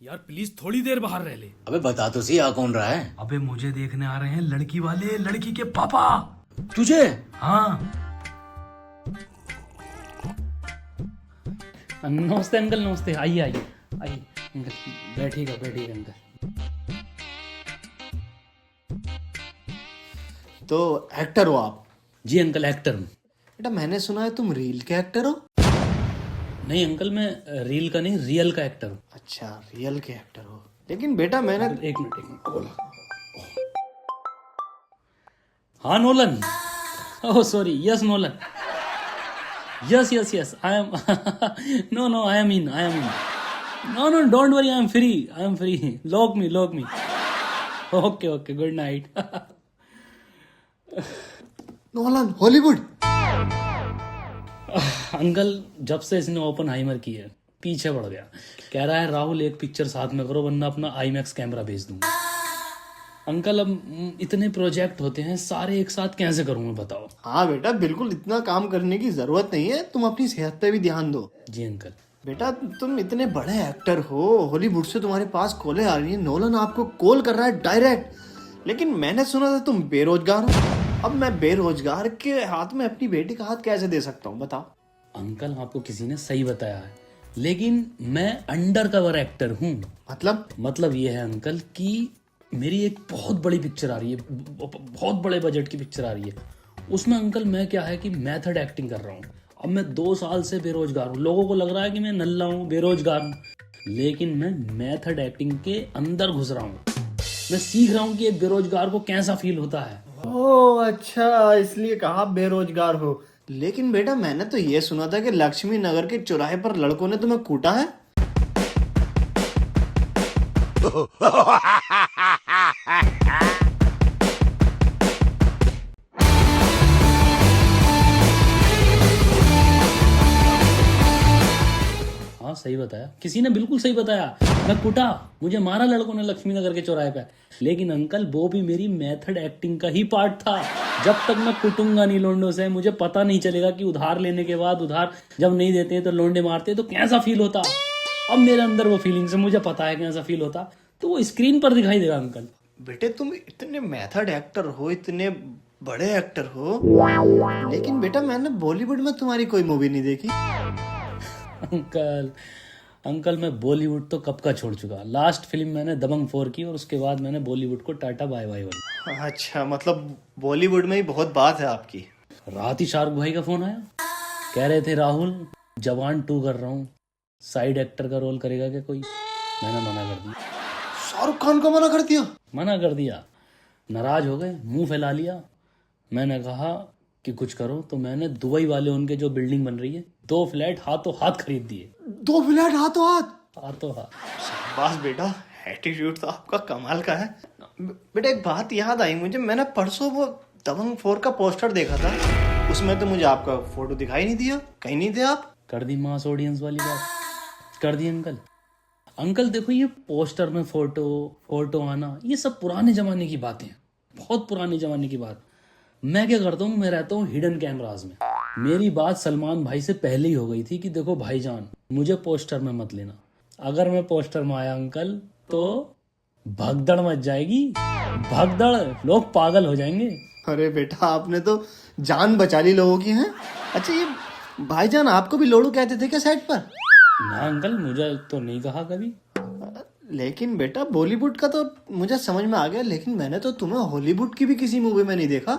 यार प्लीज थोड़ी देर बाहर रह ले। अबे बता तो सही, आ कौन रहा है? अबे मुझे देखने आ रहे हैं लड़की वाले, लड़की के पापा। तुझे? हाँ। नमस्ते अंकल, नमस्ते। आइए आइए आइए अंकल, बैठिएगा बैठिएगा अंकल। तो एक्टर हो आप? जी अंकल, एक्टर हूँ। बेटा मैंने सुना है तुम रील के एक्टर हो। नहीं अंकल, मैं रील का नहीं, रियल का एक्टर हूँ। अच्छा, रियल के एक्टर हो। लेकिन बेटा मैंने एक मिनट बोला। हाँ Nolan, oh sorry, yes Nolan, yes yes yes, I am no no, I am in, no no don't worry, I am free, lock me. Okay okay, good night. Nolan Hollywood. Uncle जब से इसने open हाइमर की है पीछे पड़ गया। कह रहा है राहुल एक पिक्चर साथ में करो वरना अपना आईमैक्स कैमरा भेज दूंगा। अंकल अब इतने प्रोजेक्ट होते हैं, सारे एक साथ कैसे करूं मैं, बताओ। हाँ बेटा, बिल्कुल इतना काम करने की जरूरत नहीं है, तुम अपनी सेहत पे भी ध्यान दो। जी अंकल। बेटा तुम इतने बड़े एक्टर हो, हॉलीवुड से तुम्हारे पास कॉलें आ रही है, नोलन आपको कॉल कर रहा है डायरेक्ट। लेकिन मैंने सुना था तुम बेरोजगार हो। अब मैं बेरोजगार के हाथ में अपनी बेटी का हाथ कैसे दे सकता हूँ, बताओ। अंकल आपको किसी ने सही बताया है, लेकिन मैं अंडर कवर एक्टर हूँ। मतलब ये है अंकल कि मेरी एक बहुत बड़ी पिक्चर आ रही है, बहुत बड़े बजट की पिक्चर आ रही है। उसमें अंकल मैं क्या है कि मेथड एक्टिंग कर रहा हूँ। अब मैं 2 साल से बेरोजगार हूँ, लोगों को लग रहा है कि मैं नल्ला हूँ, बेरोजगार हूँ, लेकिन मैं मेथड एक्टिंग के अंदर घुस रहा हूँ। मैं सीख रहा हूँ कि एक बेरोजगार को कैसा फील होता है। ओह अच्छा, इसलिए कहा बेरोजगार हो। लेकिन बेटा मैंने तो ये सुना था कि लक्ष्मी नगर के चौराहे पर लड़कों ने तुम्हें कूटा है। हाँ सही बताया, किसी ने बिल्कुल सही बताया। मैं कुटा, मुझे मारा लड़कों ने लक्ष्मी नगर के चौराहे पे। लेकिन अंकल वो भी मेरी मेथड एक्टिंग का ही पार्ट था। जब तक मैं कुटूंगा नहीं लोंडों से, मुझे पता नहीं चलेगा कि उधार लेने के बाद उधार जब नहीं देते तो लोंडे मारते तो कैसा फील होता। अब मेरे अंदर वो फीलिंग्स है, मुझे पता है कैसा फील होता, तो वो स्क्रीन पर दिखाई देगा अंकल। बेटे तुम इतने मेथड एक्टर हो, इतने बड़े एक्टर हो, लेकिन बेटा मैंने बॉलीवुड में तुम्हारी कोई मूवी नहीं देखी। अंकल मैं बॉलीवुड तो कब का छोड़ चुका। लास्ट फिल्म मैंने दबंग 4 की और उसके बाद मैंने बॉलीवुड को टाटा बाय बाय बोली। अच्छा, मतलब बॉलीवुड में ही बहुत बात है आपकी। रात ही शाहरुख भाई का फोन आया, कह रहे थे राहुल जवान 2 कर रहा हूँ, साइड एक्टर का रोल करेगा क्या कोई। मैंने मना कर दिया। शाहरुख खान को मना कर दिया? नाराज हो गए, मुंह फैला लिया। मैंने कहा कि कुछ करो, तो मैंने दुबई वाले उनके जो बिल्डिंग बन रही है 2 फ्लैट हाथों हाथ खरीद दिए। 2 फ्लैट हाथों हाथ? हाथों हाथ। शाबाश बेटा, एटीट्यूड तो आपका कमाल का है। बेटा एक बात याद आई मुझे, मैंने परसों वो दबंग 4 का पोस्टर देखा था, उसमें तो मुझे आपका फोटो दिखाई नहीं दिया, कहीं नहीं थे आप। कर दी मास ऑडियंस वाली बात, कर दी अंकल देखो, ये पोस्टर में फोटो आना, ये सब पुराने जमाने की बातें हैं, बहुत पुराने जमाने की बात। मैं क्या करता हूँ, मैं रहता हूँ हिडन कैमराज में। मेरी बात सलमान भाई से पहले ही हो गई थी कि देखो भाईजान, मुझे पोस्टर में मत लेना। अगर मैं पोस्टर में आया अंकल तो भगदड़ मच जाएगी, भगदड़, लोग पागल हो जाएंगे। अरे बेटा आपने तो जान बचा ली लोगों की। हैं? अच्छा ये भाईजान आपको भी लोड़ू कहते थे क्या सेट पर? ना अंकल, मुझे तो नहीं कहा कभी। लेकिन बेटा बॉलीवुड का तो मुझे समझ में आ गया, लेकिन मैंने तो तुम्हें हॉलीवुड की भी किसी मूवी में नहीं देखा।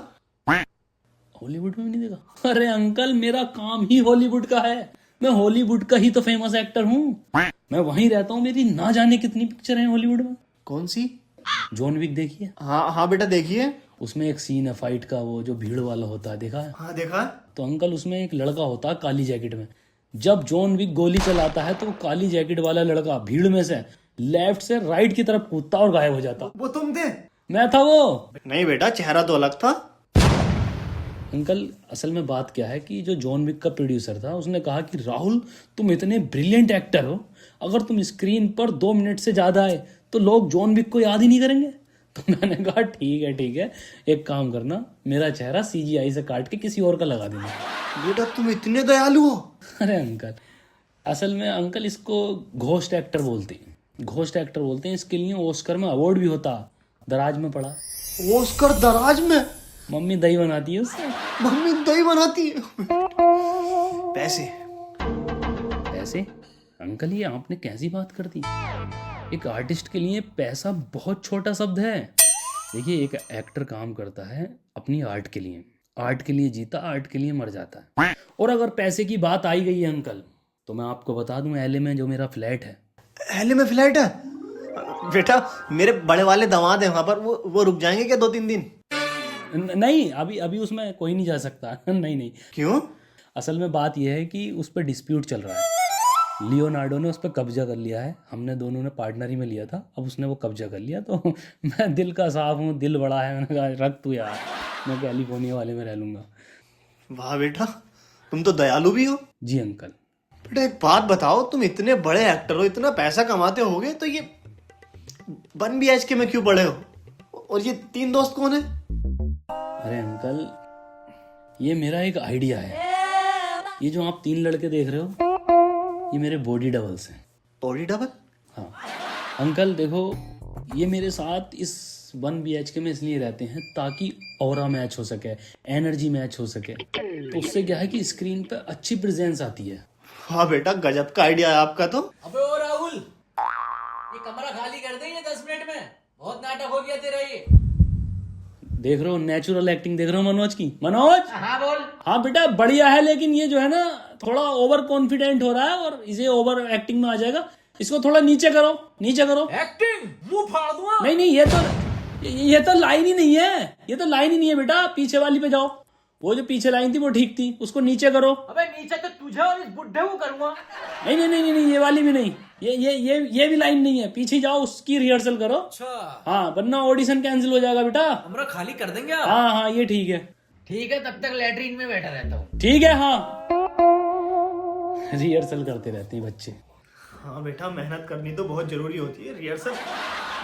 हॉलीवुड में भी नहीं देखा? अरे अंकल मेरा काम ही हॉलीवुड का है, मैं हॉलीवुड का ही तो फेमस एक्टर हूँ। मैं वहीं रहता हूँ, मेरी ना जाने कितनी पिक्चर हैं हॉलीवुड में। कौन सी? जॉन विक देखिए। हाँ हाँ बेटा देखिए। उसमें एक सीन है फाइट का, वो जो भीड़ वाला होता है, देखा है? हाँ देखा। तो अंकल उसमें एक लड़का होता है काली जैकेट में, जब जॉन विक गोली चलाता है तो वो काली जैकेट वाला लड़का भीड़ में से लेफ्ट से राइट की तरफ कूदता और गायब हो जाता। वो तुम थे? मैं था वो। नहीं बेटा, चेहरा तो अलग था। अंकल असल में बात क्या है कि जो जॉन विक का प्रोड्यूसर था उसने कहा कि राहुल तुम इतने ब्रिलियंट एक्टर हो, अगर तुम स्क्रीन पर 2 मिनट से ज्यादा आए तो लोग जॉन विक को याद ही नहीं करेंगे। तो मैंने कहा ठीक है, एक काम करना, मेरा चेहरा CGI से काट के किसी और का लगा देना। बेटा तुम इतने दयालु हो। अरे अंकल, असल में अंकल इसको घोस्ट एक्टर बोलते हैं। घोस्ट एक्टर बोलते हैं इसके लिए। ऑस्कर में अवार्ड भी होता। दराज में पड़ा। ऑस्कर दराज में? मम्मी दही बनाती है उससे। मम्मी दही बनाती है। पैसे? पैसे? अंकल ये आपने कैसी बात कर दी? एक आर्टिस्ट के लिए पैसा बहुत छोटा शब्द है। देखिए एक एक्टर काम करता है अपनी आर्ट के लिए। आर्ट के लिए जीता, आर्ट के लिए मर जाता है। और अगर पैसे की बात आई गई है अंकल, तो मैं आपको बता दूं एलए में जो मेरा फ्लैट है। एलए में फ्लैट है? बेटा मेरे बड़े वाले दामाद हैं वहां पर, वो रुक जाएंगे क्या 2-3 दिन? नहीं, अभी उसमें कोई नहीं जा सकता। नहीं। क्यों? असल में बात यह है कि उस पर डिस्प्यूट चल रहा है। लियोनार्डो ने उस पर कब्जा कर लिया है। हमने दोनों ने पार्टनरी में लिया था, अब उसने वो कब्जा कर लिया। तो मैं दिल का साफ हूँ, दिल बड़ा है। मैंने कहा रख तू यार, मैं कैलिफोर्निया वाले में रह लूँगा। वाह बेटा, तुम तो दयालु भी हो। जी अंकल। बेटा एक बात बताओ, तुम इतने बड़े एक्टर हो, इतना पैसा कमाते होगे, तो ये 1 BHK में क्यों पड़े हो? और ये 3 दोस्त कौन है? अरे अंकल, ये मेरा एक आइडिया है। ये जो आप 3 लड़के देख रहे हो, ये मेरे बॉडी डबल्स हैं। Body double? हाँ अंकल देखो, ये मेरे साथ इस 1 BHK में इसलिए रहते हैं ताकि ऑरा मैच हो सके, एनर्जी मैच हो सके। तो उससे क्या है कि स्क्रीन पे अच्छी प्रेजेंस आती है। हाँ बेटा, गजब का आइडिया है आपका तो। अबे ओ राहुल, ये कमरा खाली कर देंगे 10 मिनट में। बहुत नाटक हो गया तेरा ये। देख रहे हो नेचुरल एक्टिंग, देख रहे हो मनोज की। मनोज, हाँ बोल। हाँ बेटा बढ़िया है, लेकिन ये जो है ना थोड़ा ओवर कॉन्फिडेंट हो रहा है और इसे ओवर एक्टिंग में आ जाएगा। इसको थोड़ा नीचे करो, नीचे करो। एक्टिंग मुंह फाड़ दूंगा। नहीं, ये तो लाइन ही नहीं है। ये तो लाइन ही नहीं है बेटा, पीछे वाली पे जाओ। वो जो पीछे लाइन थी वो ठीक थी, उसको नीचे करो। अबे नीचे तो तुझे और इस बुड्ढे को करूंगा। नहीं, ये वाली भी नहीं। ये भी लाइन नहीं है। पीछे जाओ, उसकी रिहर्सल करो। अच्छा, हाँ, वरना ऑडिशन कैंसिल हो जाएगा बेटा। कमरा खाली कर देंगे आप? हाँ, ये ठीक है। ठीक है, तब तक लैट्रिन में बैठा रहता हूँ। ठीक है। हाँ, रिहर्सल करते रहते हैं बच्चे। हाँ बेटा, मेहनत करनी तो बहुत जरूरी होती है। रिहर्सल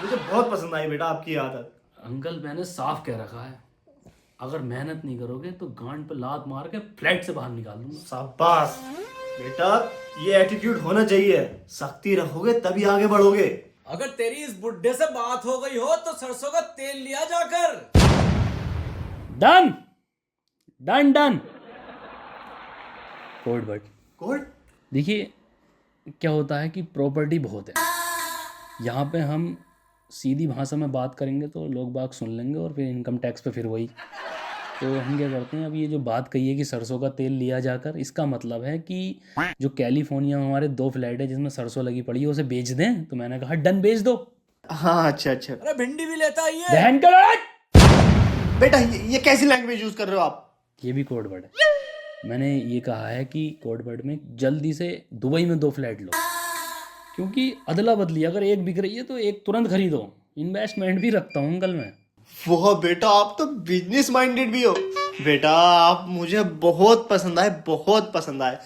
मुझे बहुत पसंद आई बेटा आपकी आदत। अंकल मैंने साफ कह रखा है, अगर मेहनत नहीं करोगे तो गांड पे लात मार के फ्लैट से बाहर निकाल दूंगा। शाबाश बेटा, ये एटीट्यूड होना चाहिए। सख्ती रखोगे तभी आगे बढ़ोगे। अगर तेरी इस बुड्ढे से बात हो गई हो तो सरसों का तेल लिया जाकर। Done done done. Code but code? देखिए क्या होता है कि प्रॉपर्टी बहुत है यहाँ पे। हम सीधी भाषा में बात करेंगे तो लोग बाग सुन लेंगे और फिर इनकम टैक्स पे फिर वही। तो हम क्या करते हैं, अब ये जो बात कही है कि सरसों का तेल लिया जाकर, इसका मतलब है कि जो कैलिफोर्निया में हमारे 2 फ्लैट है जिसमें सरसों लगी पड़ी है उसे बेच दें। तो मैंने कहा डन, बेच दो। हाँ अच्छा। अरे भिंडी भी लेता है ये। बहन का लड़ाई। बेटा ये कैसी लैंग्वेज यूज कर रहे हो आप? ये भी कोड वर्ड है। मैंने ये कहा है कि कोड वर्ड में जल्दी से दुबई में 2 फ्लैट लो, क्योंकि अदला बदली अगर एक बिक रही है तो एक तुरंत खरीदो। इन्वेस्टमेंट भी रखता हूँ अंकल मैं। वाह बेटा, आप तो बिजनेस माइंडेड भी हो। बेटा आप मुझे बहुत पसंद आए, बहुत पसंद आए।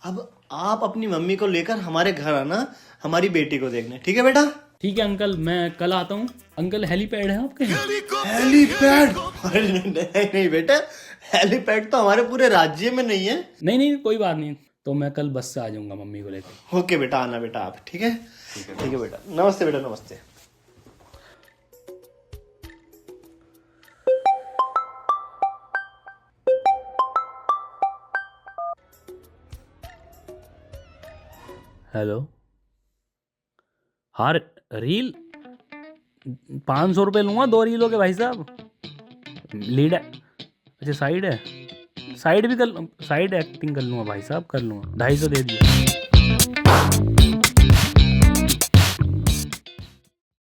अब आप अपनी मम्मी को लेकर हमारे घर आना, हमारी बेटी को देखने। ठीक है बेटा? ठीक है अंकल, मैं कल आता हूँ। अंकल हेलीपैड है आपके? हेलीपैड? अरे नहीं बेटा, हेलीपैड तो हमारे पूरे राज्य में नहीं है। नहीं, कोई बात नहीं। तो मैं कल बस से आ जाऊंगा मम्मी को लेकर। ओके बेटा, आना बेटा आप। ठीक है बेटा। नमस्ते बेटा, नमस्ते। हेलो। हाँ रील 500 रुपये लूँगा 2 रीलों के भाई साहब। लीड है? अच्छा साइड है, साइड भी कर, साइड एक्टिंग कर लूँगा भाई साहब, कर लूँगा। 250 दे दिया।